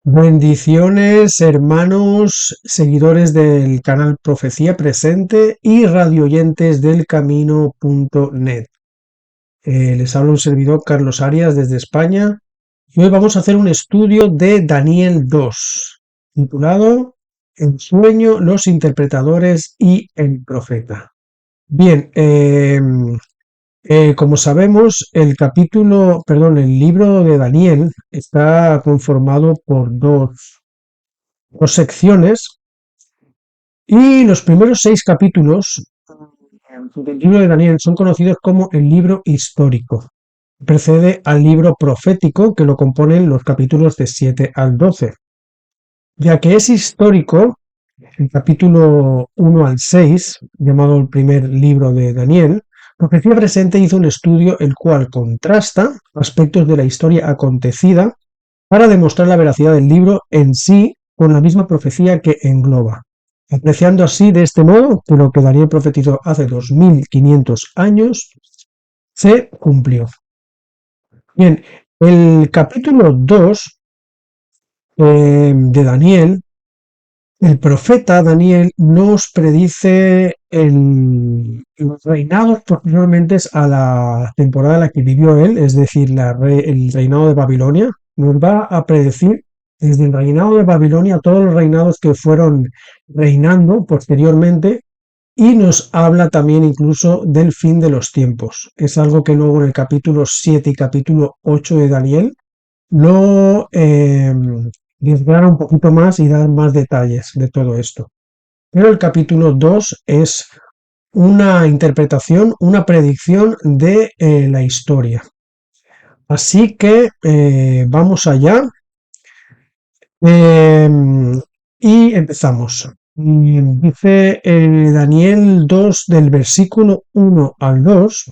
Bendiciones, hermanos, seguidores del canal Profecía Presente y radioyentes del camino.net. Les habla un servidor, Carlos Arias, desde España, y hoy vamos a hacer un estudio de Daniel 2, titulado El sueño, los interpretadores y el profeta. Bien, como sabemos, el libro de Daniel está conformado por dos secciones, y los primeros 6 capítulos del libro de Daniel son conocidos como el libro histórico. Precede al libro profético, que lo componen los capítulos de 7 al 12. Ya que es histórico, el capítulo 1 al 6, llamado el primer libro de Daniel, Profecía Presente hizo un estudio el cual contrasta aspectos de la historia acontecida para demostrar la veracidad del libro en sí con la misma profecía que engloba, apreciando así de este modo que lo que Daniel profetizó hace 2500 años se cumplió. Bien, el capítulo 2 de Daniel, el profeta Daniel nos predice los reinados posteriormente a la temporada en la que vivió él, es decir, el reinado de Babilonia. Nos va a predecir desde el reinado de Babilonia todos los reinados que fueron reinando posteriormente, y nos habla también incluso del fin de los tiempos. Es algo que luego en el capítulo 7 y capítulo 8 de Daniel lo desgrana un poquito más y da más detalles de todo esto. Pero el capítulo 2 es una interpretación, una predicción de la historia. Así que vamos allá y empezamos. Dice Daniel 2 del versículo 1 al 2,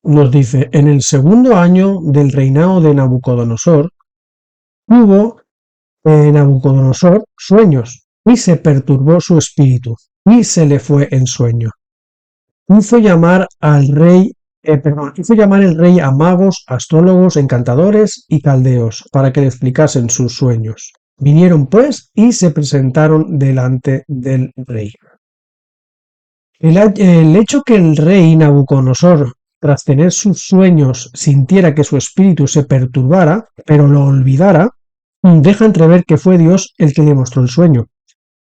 nos dice: en el segundo año del reinado de Nabucodonosor, tuvo Nabucodonosor sueños, y se perturbó su espíritu, y se le fue en sueño. Hizo llamar el rey a magos, astrólogos, encantadores y caldeos para que le explicasen sus sueños. Vinieron pues y se presentaron delante del rey. El hecho que el rey Nabucodonosor, tras tener sus sueños, sintiera que su espíritu se perturbara, pero lo olvidara, deja entrever que fue Dios el que le mostró el sueño,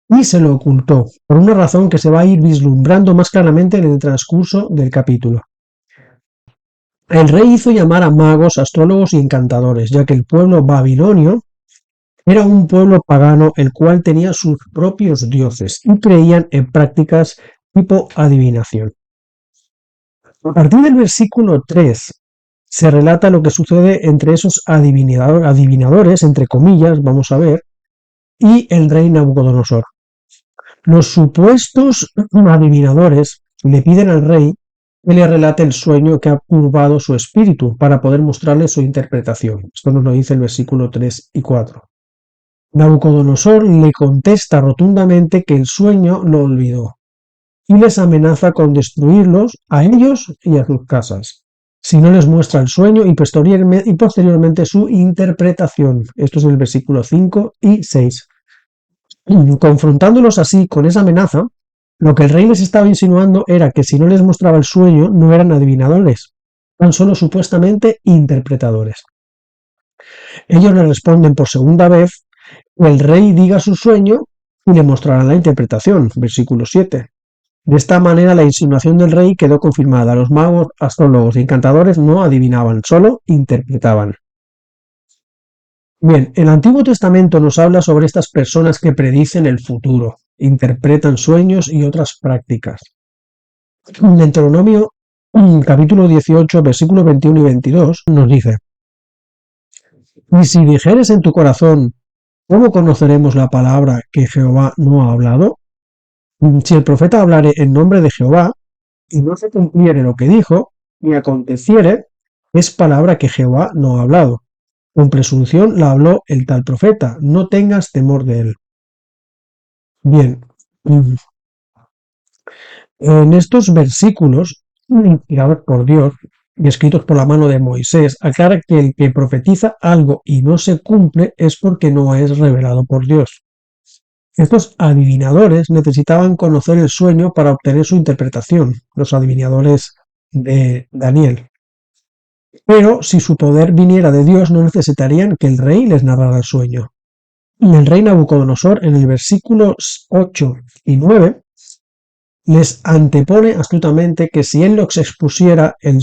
y se lo ocultó, por una razón que se va a ir vislumbrando más claramente en el transcurso del capítulo. El rey hizo llamar a magos, astrólogos y encantadores, ya que el pueblo babilonio era un pueblo pagano el cual tenía sus propios dioses y creían en prácticas tipo adivinación. A partir del versículo 3 se relata lo que sucede entre esos adivinadores, entre comillas, vamos a ver, y el rey Nabucodonosor. Los supuestos adivinadores le piden al rey que le relate el sueño que ha turbado su espíritu para poder mostrarle su interpretación. Esto nos lo dice el versículo 3 y 4. Nabucodonosor le contesta rotundamente que el sueño lo olvidó y les amenaza con destruirlos a ellos y a sus casas si no les muestra el sueño y posteriormente su interpretación. Esto es en el versículo 5 y 6. Confrontándolos así con esa amenaza, lo que el rey les estaba insinuando era que si no les mostraba el sueño no eran adivinadores, tan solo supuestamente interpretadores. Ellos le responden por segunda vez que el rey diga su sueño y le mostrará la interpretación, versículo 7. De esta manera la insinuación del rey quedó confirmada. Los magos, astrólogos y encantadores no adivinaban, solo interpretaban. Bien, el Antiguo Testamento nos habla sobre estas personas que predicen el futuro, interpretan sueños y otras prácticas. En Deuteronomio capítulo 18, versículos 21 y 22 nos dice: y si dijeres en tu corazón, ¿cómo conoceremos la palabra que Jehová no ha hablado? Si el profeta hablare en nombre de Jehová, y no se cumpliere lo que dijo, ni aconteciere, es palabra que Jehová no ha hablado. Con presunción la habló el tal profeta, no tengas temor de él. Bien, en estos versículos, inspirados por Dios, y escritos por la mano de Moisés, aclara que el que profetiza algo y no se cumple es porque no es revelado por Dios. Estos adivinadores necesitaban conocer el sueño para obtener su interpretación, los adivinadores de Daniel. Pero si su poder viniera de Dios, no necesitarían que el rey les narrara el sueño. Y el rey Nabucodonosor, en el versículos 8 y 9, les antepone astutamente que si él les expusiera el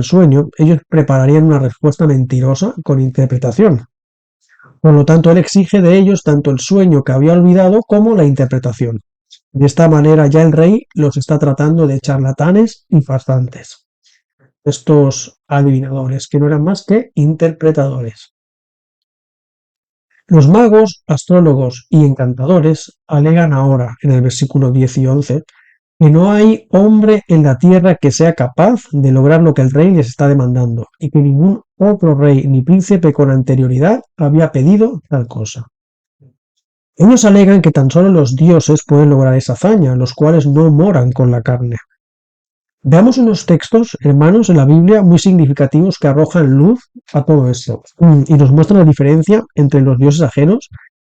sueño, ellos prepararían una respuesta mentirosa con interpretación. Por lo tanto, él exige de ellos tanto el sueño que había olvidado como la interpretación. De esta manera ya el rey los está tratando de charlatanes y farsantes. Estos adivinadores, que no eran más que interpretadores. Los magos, astrólogos y encantadores alegan ahora, en el versículo 10 y 11, que no hay hombre en la tierra que sea capaz de lograr lo que el rey les está demandando, y que ningún otro rey ni príncipe con anterioridad había pedido tal cosa. Ellos alegan que tan solo los dioses pueden lograr esa hazaña, los cuales no moran con la carne. Veamos unos textos, hermanos, en la Biblia muy significativos que arrojan luz a todo esto y nos muestran la diferencia entre los dioses ajenos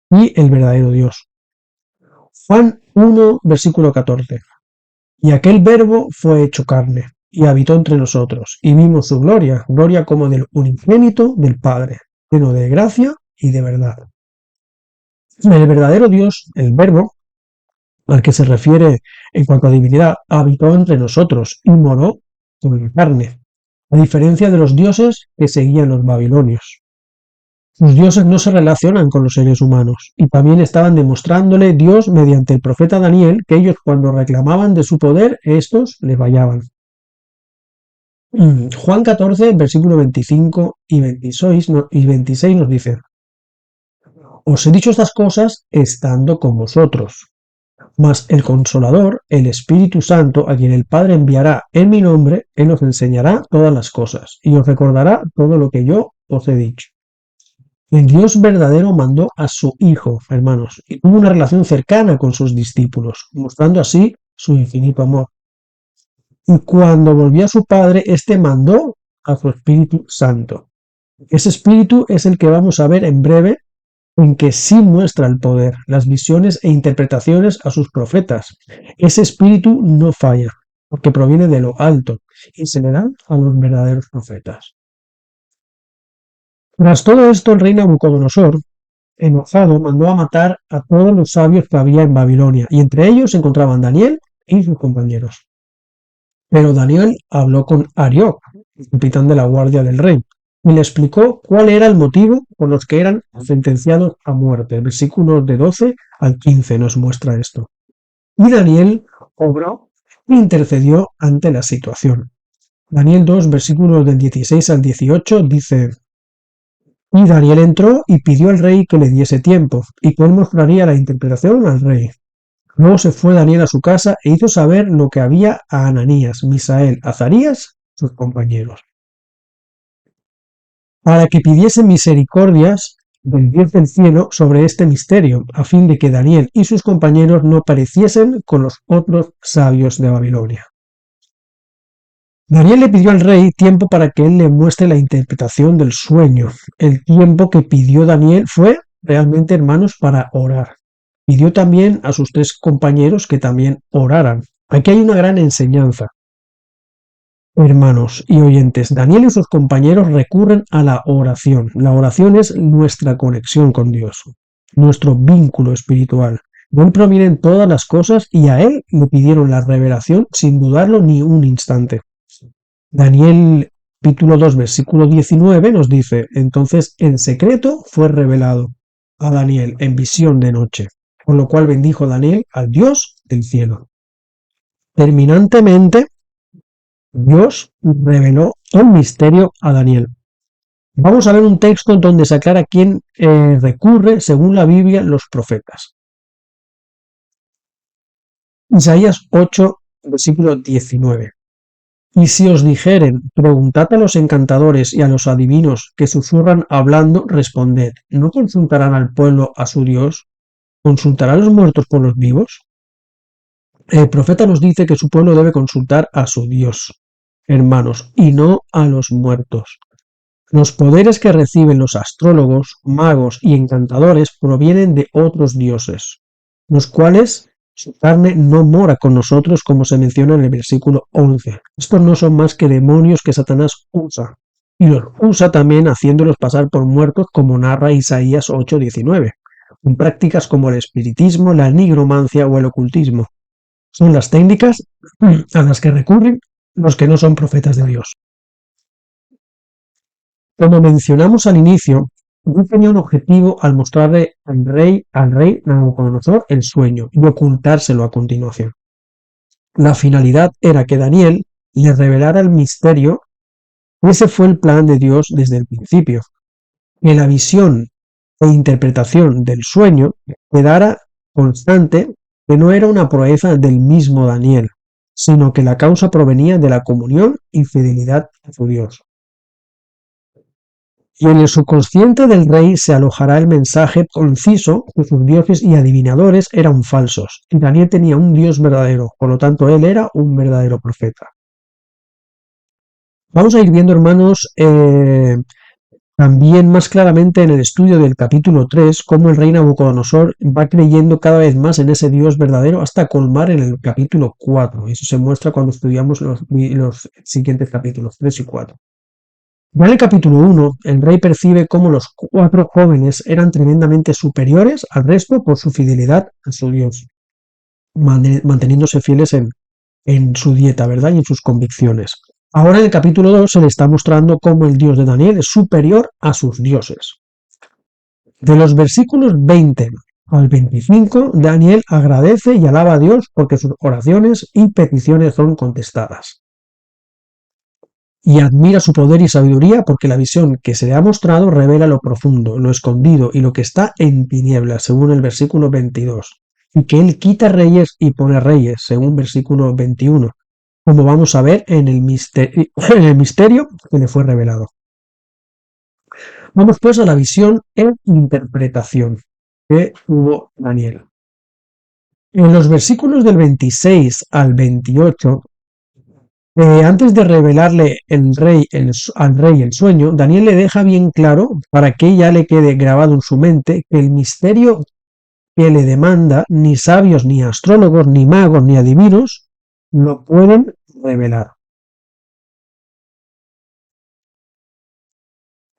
y el verdadero Dios. Juan 1, versículo 14. Y aquel verbo fue hecho carne y habitó entre nosotros, y vimos su gloria, gloria como del unigénito del Padre, lleno de gracia y de verdad. El verdadero Dios, el verbo, al que se refiere en cuanto a divinidad, habitó entre nosotros y moró con la carne, a diferencia de los dioses que seguían los babilonios. Sus dioses no se relacionan con los seres humanos, y también estaban demostrándole Dios mediante el profeta Daniel que ellos cuando reclamaban de su poder, estos le fallaban. Juan 14, versículo 25 y 26 nos dice: Os he dicho estas cosas estando con vosotros. Mas el Consolador, el Espíritu Santo, a quien el Padre enviará en mi nombre, Él os enseñará todas las cosas, y os recordará todo lo que yo os he dicho. El Dios verdadero mandó a su Hijo, hermanos, y tuvo una relación cercana con sus discípulos, mostrando así su infinito amor. Y cuando volvió a su Padre, éste mandó a su Espíritu Santo. Ese Espíritu es el que vamos a ver en breve, en que sí muestra el poder, las visiones e interpretaciones a sus profetas. Ese espíritu no falla, porque proviene de lo alto, y se le da a los verdaderos profetas. Tras todo esto, el rey Nabucodonosor, enojado, mandó a matar a todos los sabios que había en Babilonia, y entre ellos se encontraban Daniel y sus compañeros. Pero Daniel habló con Arioc, el capitán de la guardia del rey, y le explicó cuál era el motivo por los que eran sentenciados a muerte. El versículo de 12 al 15 nos muestra esto. Y Daniel obró e intercedió ante la situación. Daniel 2, versículos del 16 al 18 dice: Y Daniel entró y pidió al rey que le diese tiempo, y que él mostraría la interpretación al rey. Luego se fue Daniel a su casa e hizo saber lo que había a Ananías, Misael, Azarías, sus compañeros, para que pidiese misericordias del Dios del cielo sobre este misterio, a fin de que Daniel y sus compañeros no pareciesen con los otros sabios de Babilonia. Daniel le pidió al rey tiempo para que él le muestre la interpretación del sueño. El tiempo que pidió Daniel fue realmente, hermanos, para orar. Pidió también a sus 3 compañeros que también oraran. Aquí hay una gran enseñanza. Hermanos y oyentes, Daniel y sus compañeros recurren a la oración. La oración es nuestra conexión con Dios, nuestro vínculo espiritual. De él provienen todas las cosas y a él le pidieron la revelación sin dudarlo ni un instante. Daniel capítulo 2 versículo 19 nos dice: Entonces en secreto fue revelado a Daniel en visión de noche, con lo cual bendijo Daniel al Dios del cielo. Terminantemente, Dios reveló el misterio a Daniel. Vamos a ver un texto donde se aclara quién recurre, según la Biblia, los profetas. Isaías 8, versículo 19. Y si os dijeren, preguntad a los encantadores y a los adivinos que susurran hablando, responded, ¿no consultarán al pueblo a su Dios? ¿Consultarán los muertos por los vivos? El profeta nos dice que su pueblo debe consultar a su Dios. hermanos, y no a los muertos. Los poderes que reciben los astrólogos, magos y encantadores provienen de otros dioses, los cuales su carne no mora con nosotros, como se menciona en el versículo 11. Estos no son más que demonios que Satanás usa, y los usa también haciéndolos pasar por muertos, como narra Isaías 8:19, en prácticas como el espiritismo, la nigromancia o el ocultismo. Son las técnicas a las que recurren los que no son profetas de Dios. Como mencionamos al inicio, Dios tenía un objetivo al mostrarle al rey Nabucodonosor el sueño y ocultárselo a continuación. La finalidad era que Daniel le revelara el misterio. Ese fue el plan de Dios desde el principio, que la visión e interpretación del sueño quedara constante, que no era una proeza del mismo Daniel, sino que la causa provenía de la comunión y fidelidad a su Dios. Y en el subconsciente del rey se alojará el mensaje conciso que sus dioses y adivinadores eran falsos, y Daniel tenía un Dios verdadero, por lo tanto él era un verdadero profeta. Vamos a ir viendo, hermanos, también más claramente en el estudio del capítulo 3, cómo el rey Nabucodonosor va creyendo cada vez más en ese Dios verdadero hasta colmar en el capítulo 4. Eso se muestra cuando estudiamos los siguientes capítulos 3 y 4. Ya en el capítulo 1, el rey percibe cómo los 4 jóvenes eran tremendamente superiores al resto por su fidelidad a su Dios, manteniéndose fieles en su dieta, ¿verdad? Y en sus convicciones. Ahora en el capítulo 2 se le está mostrando cómo el Dios de Daniel es superior a sus dioses. De los versículos 20 al 25, Daniel agradece y alaba a Dios porque sus oraciones y peticiones son contestadas. Y admira su poder y sabiduría porque la visión que se le ha mostrado revela lo profundo, lo escondido y lo que está en tinieblas, según el versículo 22, y que él quita reyes y pone reyes, según versículo 21, como vamos a ver en el misterio que le fue revelado. Vamos pues a la visión e interpretación que tuvo Daniel. En los versículos del 26 al 28, antes de revelarle al rey el sueño, Daniel le deja bien claro, para que ya le quede grabado en su mente, que el misterio que le demanda ni sabios, ni astrólogos, ni magos, ni adivinos lo pueden revelar.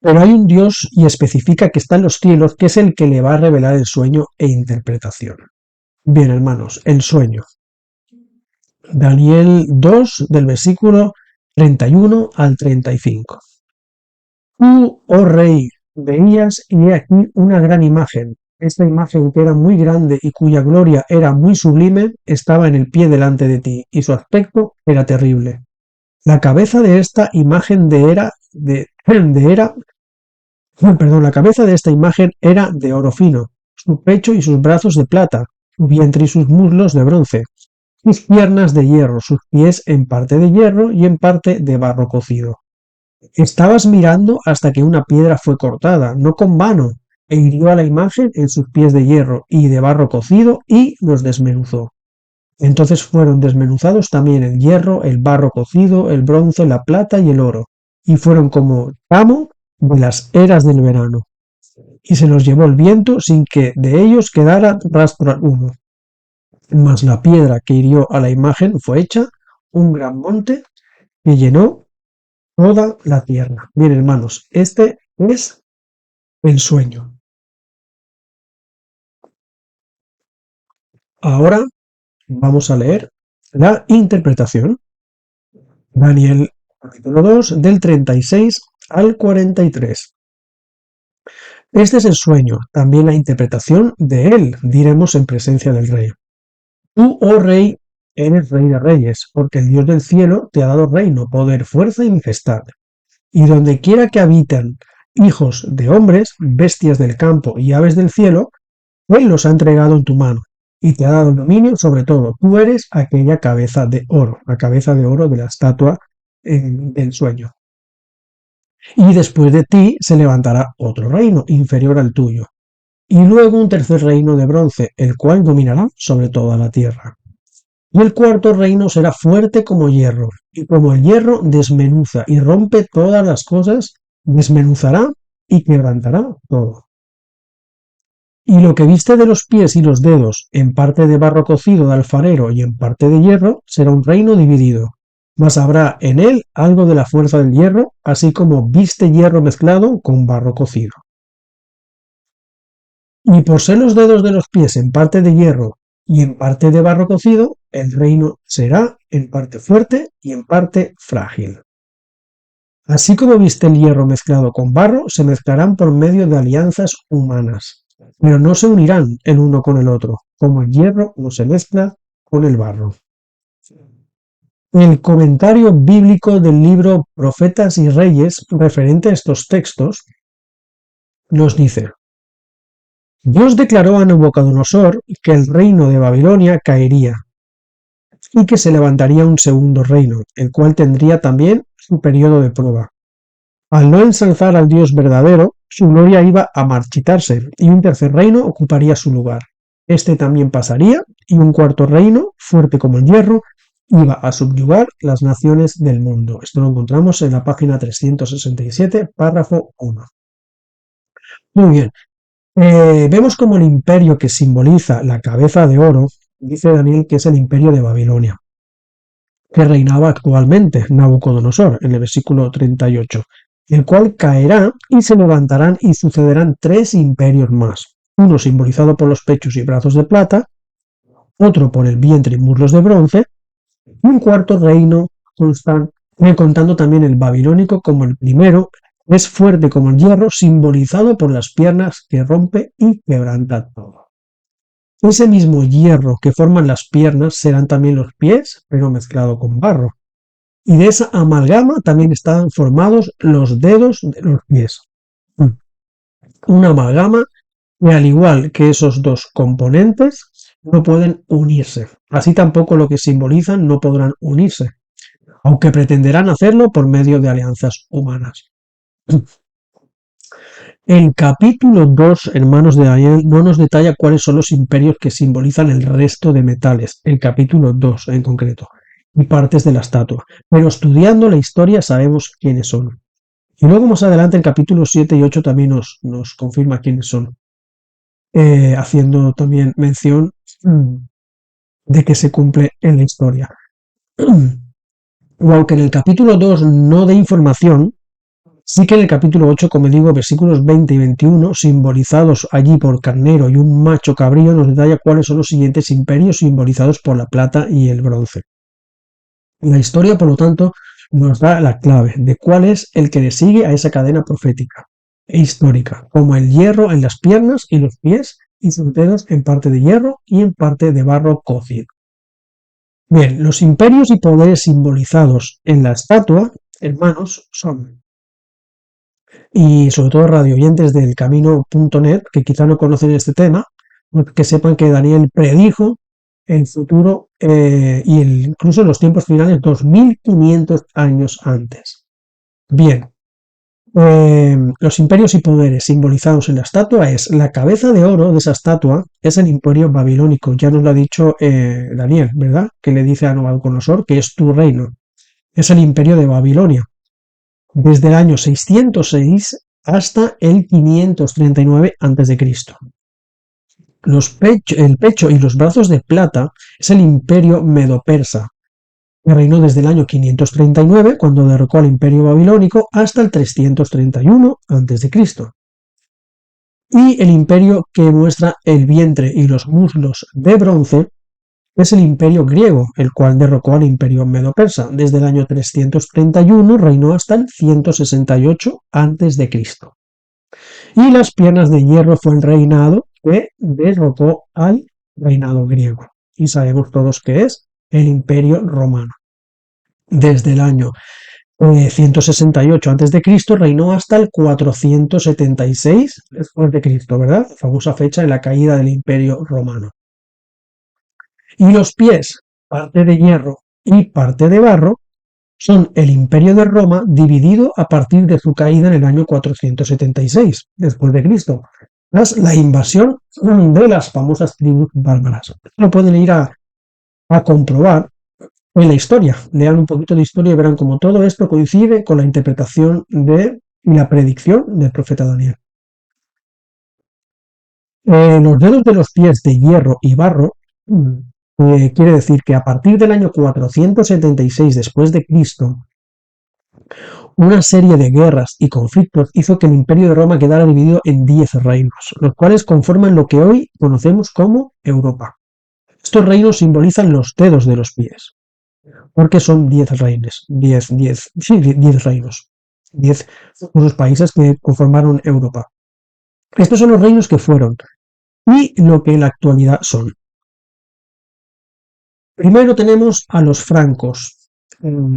Pero hay un Dios y especifica que está en los cielos, que es el que le va a revelar el sueño e interpretación. Bien, hermanos, el sueño. Daniel 2, del versículo 31 al 35. Tú, oh rey, veías y he aquí una gran imagen. Esta imagen, que era muy grande y cuya gloria era muy sublime, estaba en el pie delante de ti, y su aspecto era terrible. La cabeza de esta imagen la cabeza de esta imagen era de oro fino, su pecho y sus brazos de plata, su vientre y sus muslos de bronce, sus piernas de hierro, sus pies en parte de hierro y en parte de barro cocido. Estabas mirando hasta que una piedra fue cortada, no con vano, e hirió a la imagen en sus pies de hierro y de barro cocido y los desmenuzó. Entonces fueron desmenuzados también el hierro, el barro cocido, el bronce, la plata y el oro, y fueron como tamo de las eras del verano. Y se los llevó el viento sin que de ellos quedara rastro alguno. Mas la piedra que hirió a la imagen fue hecha un gran monte que llenó toda la tierra. Bien, hermanos, este es el sueño. Ahora vamos a leer la interpretación. Daniel capítulo 2 del 36 al 43. Este es el sueño, también la interpretación de él, diremos en presencia del rey. Tú, oh rey, eres rey de reyes, porque el Dios del cielo te ha dado reino, poder, fuerza y majestad. Y donde quiera que habitan hijos de hombres, bestias del campo y aves del cielo, él los ha entregado en tu mano y te ha dado el dominio sobre todo. Tú eres aquella cabeza de oro, la cabeza de oro de la estatua del sueño. Y después de ti se levantará otro reino inferior al tuyo, y luego un tercer reino de bronce, el cual dominará sobre toda la tierra. Y el cuarto reino será fuerte como hierro, y como el hierro desmenuza y rompe todas las cosas, desmenuzará y quebrantará todo. Y lo que viste de los pies y los dedos, en parte de barro cocido de alfarero y en parte de hierro, será un reino dividido. Mas habrá en él algo de la fuerza del hierro, así como viste hierro mezclado con barro cocido. Y por ser los dedos de los pies en parte de hierro y en parte de barro cocido, el reino será en parte fuerte y en parte frágil. Así como viste el hierro mezclado con barro, se mezclarán por medio de alianzas humanas, pero no se unirán el uno con el otro, como el hierro no se mezcla con el barro. El comentario bíblico del libro Profetas y Reyes referente a estos textos nos dice: Dios declaró a Nabucodonosor que el reino de Babilonia caería y que se levantaría un segundo reino, el cual tendría también su periodo de prueba. Al no ensalzar al Dios verdadero, su gloria iba a marchitarse y un tercer reino ocuparía su lugar. Este también pasaría y un cuarto reino, fuerte como el hierro, iba a subyugar las naciones del mundo. Esto lo encontramos en la página 367, párrafo 1. Muy bien. Vemos como el imperio que simboliza la cabeza de oro, dice Daniel que es el imperio de Babilonia, que reinaba actualmente Nabucodonosor, en el versículo 38, el cual caerá y se levantarán y sucederán tres imperios más, uno simbolizado por los pechos y brazos de plata, otro por el vientre y muslos de bronce, y un cuarto reino contando también el babilónico como el primero, es fuerte como el hierro, simbolizado por las piernas que rompe y quebranta todo. Ese mismo hierro que forman las piernas serán también los pies, pero mezclado con barro. Y de esa amalgama también están formados los dedos de los pies. Una amalgama que, al igual que esos dos componentes, no pueden unirse. Así tampoco lo que simbolizan no podrán unirse, aunque pretenderán hacerlo por medio de alianzas humanas. El capítulo 2, hermanos de Daniel, no nos detalla cuáles son los imperios que simbolizan el resto de metales, el capítulo 2 en concreto, y partes de la estatua, pero estudiando la historia sabemos quiénes son. Y luego más adelante el capítulo 7 y 8 también nos confirma quiénes son, haciendo también mención de que se cumple en la historia. O aunque en el capítulo 2 no dé información, sí que en el capítulo 8, como digo, versículos 20 y 21, simbolizados allí por carnero y un macho cabrío, nos detalla cuáles son los siguientes imperios simbolizados por la plata y el bronce. La historia, por lo tanto, nos da la clave de cuál es el que le sigue a esa cadena profética e histórica, como el hierro en las piernas y los pies y sus dedos en parte de hierro y en parte de barro cocido. Bien, los imperios y poderes simbolizados en la estatua, hermanos, son, y sobre todo radio oyentes del camino.net, que quizá no conocen este tema, que sepan que Daniel predijo el futuro y incluso los tiempos finales 2500 años antes. Bien, los imperios y poderes simbolizados en la estatua es la cabeza de oro de esa estatua, es el imperio babilónico, ya nos lo ha dicho Daniel, ¿verdad? Que le dice a Nabucodonosor que es tu reino, es el imperio de Babilonia, desde el año 606 hasta el 539 a.C. El pecho y los brazos de plata es el imperio medo-persa, que reinó desde el año 539, cuando derrocó al imperio babilónico, hasta el 331 a.C. Y el imperio que muestra el vientre y los muslos de bronce es el imperio griego, el cual derrocó al imperio medo-persa. Desde el año 331 reinó hasta el 168 a.C. Y las piernas de hierro fue el reinado que derrocó al reinado griego. Y sabemos todos que es el imperio romano. Desde el año 168 a.C. reinó hasta el 476 después de Cristo, ¿verdad? La famosa fecha de la caída del imperio romano. Y los pies, parte de hierro y parte de barro, son el imperio de Roma dividido a partir de su caída en el año 476 después de Cristo, tras la invasión de las famosas tribus bárbaras. Lo pueden ir a a comprobar en la historia. Lean un poquito de historia y verán cómo todo esto coincide con la interpretación y la predicción del profeta Daniel. Los dedos de los pies de hierro y barro quiere decir que a partir del año 476 después de Cristo, una serie de guerras y conflictos hizo que el Imperio de Roma quedara dividido en 10 reinos, los cuales conforman lo que hoy conocemos como Europa. Estos reinos simbolizan los dedos de los pies, porque son 10 reinos, 10 reinos, 10 unos países que conformaron Europa. Estos son los reinos que fueron y lo que en la actualidad son. Primero tenemos a los francos.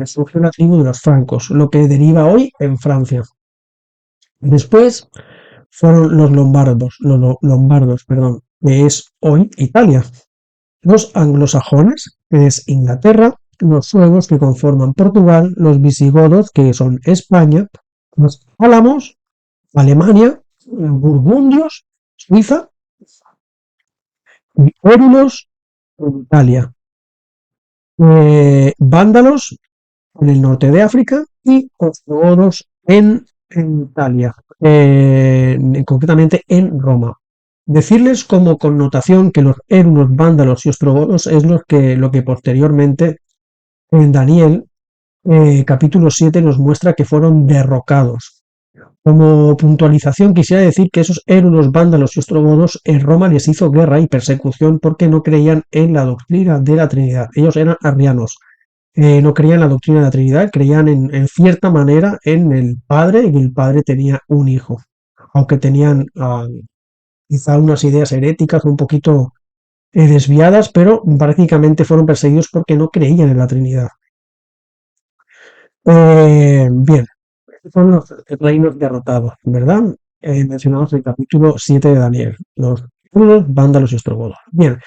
Surgió la tribu de los francos, lo que deriva hoy en Francia. Después fueron los lombardos, que es hoy Italia. Los anglosajones, que es Inglaterra, los suevos, que conforman Portugal, los visigodos, que son España, los álamos, Alemania, burgundios, Suiza, y érulos, Italia, vándalos en el norte de África y ostrogodos en Italia, concretamente en Roma. Decirles como connotación que los érulos, vándalos y ostrogodos es lo que posteriormente en Daniel capítulo 7 nos muestra que fueron derrocados. Como puntualización quisiera decir que esos érulos, vándalos y ostrogodos en Roma les hizo guerra y persecución porque no creían en la doctrina de la Trinidad. Ellos eran arrianos. No creían en la doctrina de la Trinidad, creían en cierta manera en el Padre y que el Padre tenía un hijo, aunque tenían quizá unas ideas heréticas un poquito desviadas, pero prácticamente fueron perseguidos porque no creían en la Trinidad. Bien, estos son los reinos derrotados, ¿verdad? Mencionados en el capítulo 7 de Daniel, los vándalos y ostrogodos. Bien,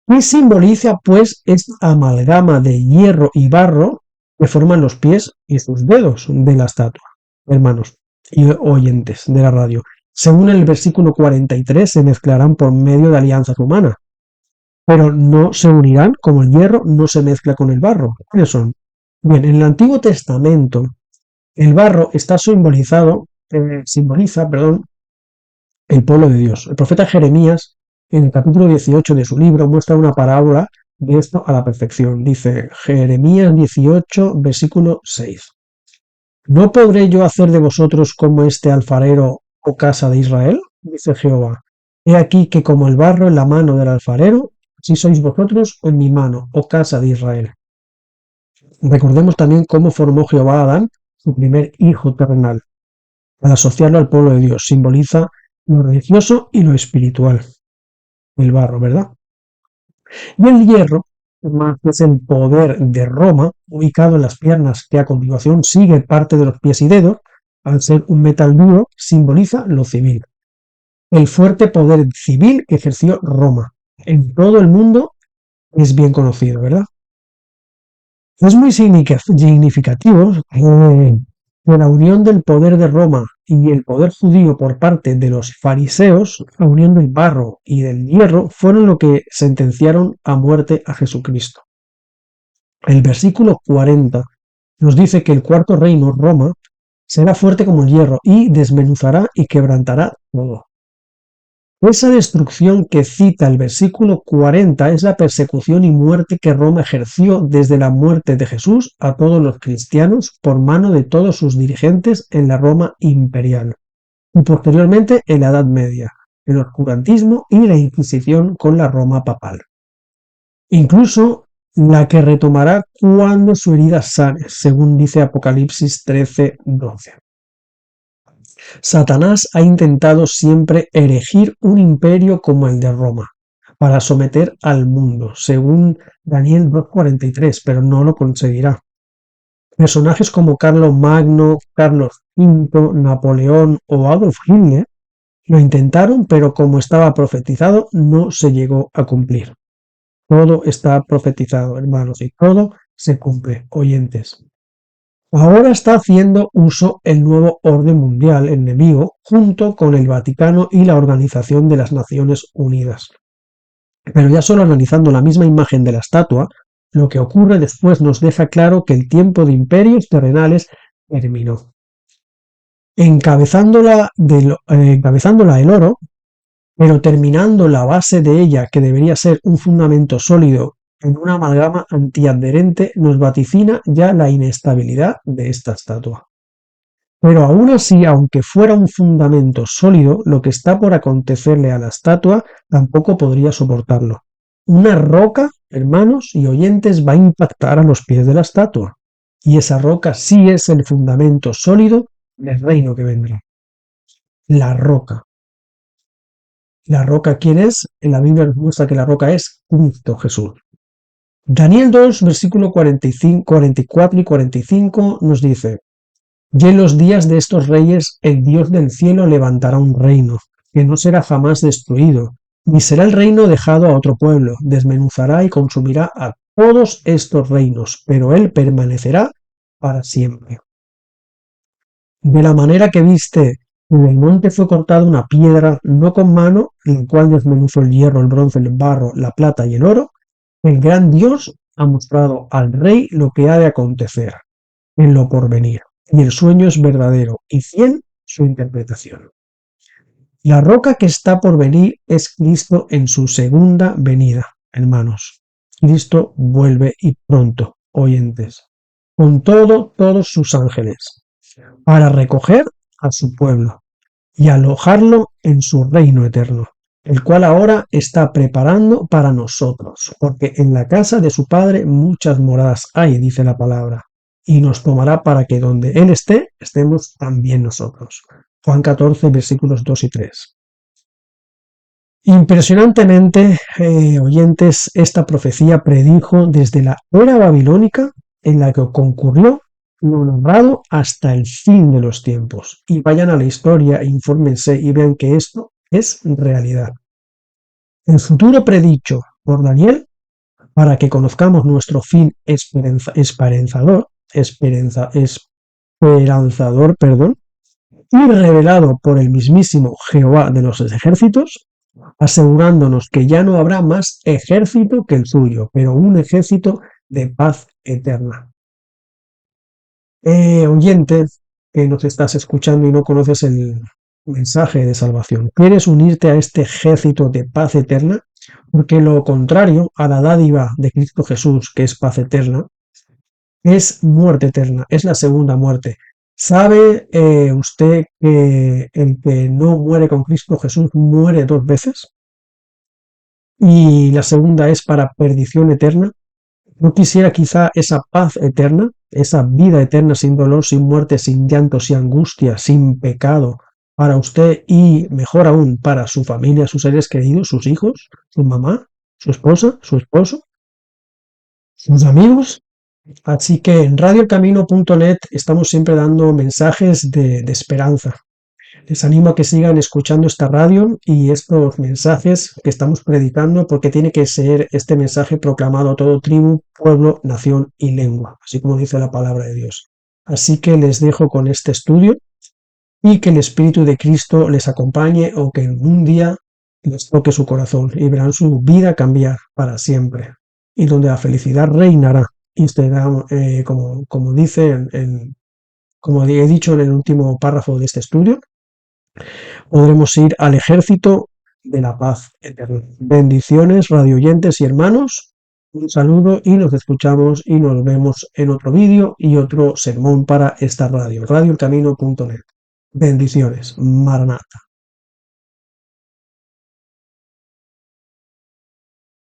¿qué simboliza pues esta amalgama de hierro y barro que forman los pies y sus dedos de la estatua? Hermanos y oyentes de la radio, según el versículo 43 se mezclarán por medio de alianzas humanas, pero no se unirán como el hierro no se mezcla con el barro. ¿Cuáles son? Bien, en el Antiguo Testamento el barro está simboliza, el pueblo de Dios. El profeta Jeremías, en el capítulo 18 de su libro, muestra una parábola de esto a la perfección. Dice Jeremías 18, versículo 6. ¿No podré yo hacer de vosotros como este alfarero, oh casa de Israel? Dice Jehová. He aquí que como el barro en la mano del alfarero, así sois vosotros en mi mano, oh casa de Israel. Recordemos también cómo formó Jehová a Adán, su primer hijo terrenal. Al asociarlo al pueblo de Dios, simboliza lo religioso y lo espiritual. El barro, ¿verdad? Y el hierro, que es el poder de Roma, ubicado en las piernas, que a continuación sigue parte de los pies y dedos, al ser un metal duro, simboliza lo civil. El fuerte poder civil que ejerció Roma. En todo el mundo es bien conocido, ¿verdad? Es muy significativo que la unión del poder de Roma y el poder judío por parte de los fariseos, la unión del barro y del hierro, fueron lo que sentenciaron a muerte a Jesucristo. El versículo 40 nos dice que el cuarto reino, Roma, será fuerte como el hierro y desmenuzará y quebrantará todo. Esa destrucción que cita el versículo 40 es la persecución y muerte que Roma ejerció desde la muerte de Jesús a todos los cristianos por mano de todos sus dirigentes en la Roma imperial y posteriormente en la Edad Media, el oscurantismo y la Inquisición con la Roma papal. Incluso la que retomará cuando su herida sane, según dice Apocalipsis 13:12. Satanás ha intentado siempre erigir un imperio como el de Roma, para someter al mundo, según Daniel 2:43, pero no lo conseguirá. Personajes como Carlos Magno, Carlos V, Napoleón o Adolf Hitler lo intentaron, pero como estaba profetizado, no se llegó a cumplir. Todo está profetizado, hermanos, y todo se cumple, oyentes. Ahora está haciendo uso el nuevo orden mundial enemigo junto con el Vaticano y la Organización de las Naciones Unidas. Pero ya solo analizando la misma imagen de la estatua, lo que ocurre después nos deja claro que el tiempo de imperios terrenales terminó. Encabezándola el oro, pero terminando la base de ella, que debería ser un fundamento sólido en una amalgama antiadherente, nos vaticina ya la inestabilidad de esta estatua. Pero aún así, aunque fuera un fundamento sólido, lo que está por acontecerle a la estatua tampoco podría soportarlo. Una roca, hermanos y oyentes, va a impactar a los pies de la estatua. Y esa roca sí es el fundamento sólido del reino que vendrá. La roca. ¿La roca quién es? En la Biblia nos muestra que la roca es Cristo Jesús. Daniel 2, versículo 45, 44 y 45 nos dice: y en los días de estos reyes el Dios del cielo levantará un reino, que no será jamás destruido, ni será el reino dejado a otro pueblo, desmenuzará y consumirá a todos estos reinos, pero él permanecerá para siempre. De la manera que viste en el monte fue cortada una piedra, no con mano, en la cual desmenuzó el hierro, el bronce, el barro, la plata y el oro, el gran Dios ha mostrado al rey lo que ha de acontecer en lo porvenir. Y el sueño es verdadero y fiel su interpretación. La roca que está por venir es Cristo en su segunda venida, hermanos. Cristo vuelve y pronto, oyentes, con todos sus ángeles, para recoger a su pueblo y alojarlo en su reino eterno, el cual ahora está preparando para nosotros, porque en la casa de su Padre muchas moradas hay, dice la palabra, y nos tomará para que donde Él esté, estemos también nosotros. Juan 14, versículos 2 y 3. Impresionantemente, oyentes, esta profecía predijo desde la era babilónica en la que concurrió lo narrado hasta el fin de los tiempos. Y vayan a la historia, infórmense y vean que esto es realidad. El futuro predicho por Daniel, para que conozcamos nuestro fin esperanzador, y revelado por el mismísimo Jehová de los ejércitos, asegurándonos que ya no habrá más ejército que el suyo, pero un ejército de paz eterna. Oyente, que nos estás escuchando y no conoces el mensaje de salvación, ¿quieres unirte a este ejército de paz eterna? Porque lo contrario a la dádiva de Cristo Jesús, que es paz eterna, es muerte eterna, es la segunda muerte. ¿Sabe usted que el que no muere con Cristo Jesús muere 2 veces? Y la segunda es para perdición eterna. ¿No quisiera quizá esa paz eterna, esa vida eterna sin dolor, sin muerte, sin llanto, sin angustia, sin pecado, para usted y, mejor aún, para su familia, sus seres queridos, sus hijos, su mamá, su esposa, su esposo, sus amigos? Así que en radioelcamino.net estamos siempre dando mensajes de esperanza. Les animo a que sigan escuchando esta radio y estos mensajes que estamos predicando, porque tiene que ser este mensaje proclamado a todo tribu, pueblo, nación y lengua, así como dice la palabra de Dios. Así que les dejo con este estudio y que el Espíritu de Cristo les acompañe o que en un día les toque su corazón y verán su vida cambiar para siempre y donde la felicidad reinará. Y será, como dice, como he dicho en el último párrafo de este estudio, podremos ir al ejército de la paz eterna. Bendiciones, radioyentes y hermanos. Un saludo y nos escuchamos y nos vemos en otro vídeo y otro sermón para esta radio, radioelcamino.net. Bendiciones, Maranata.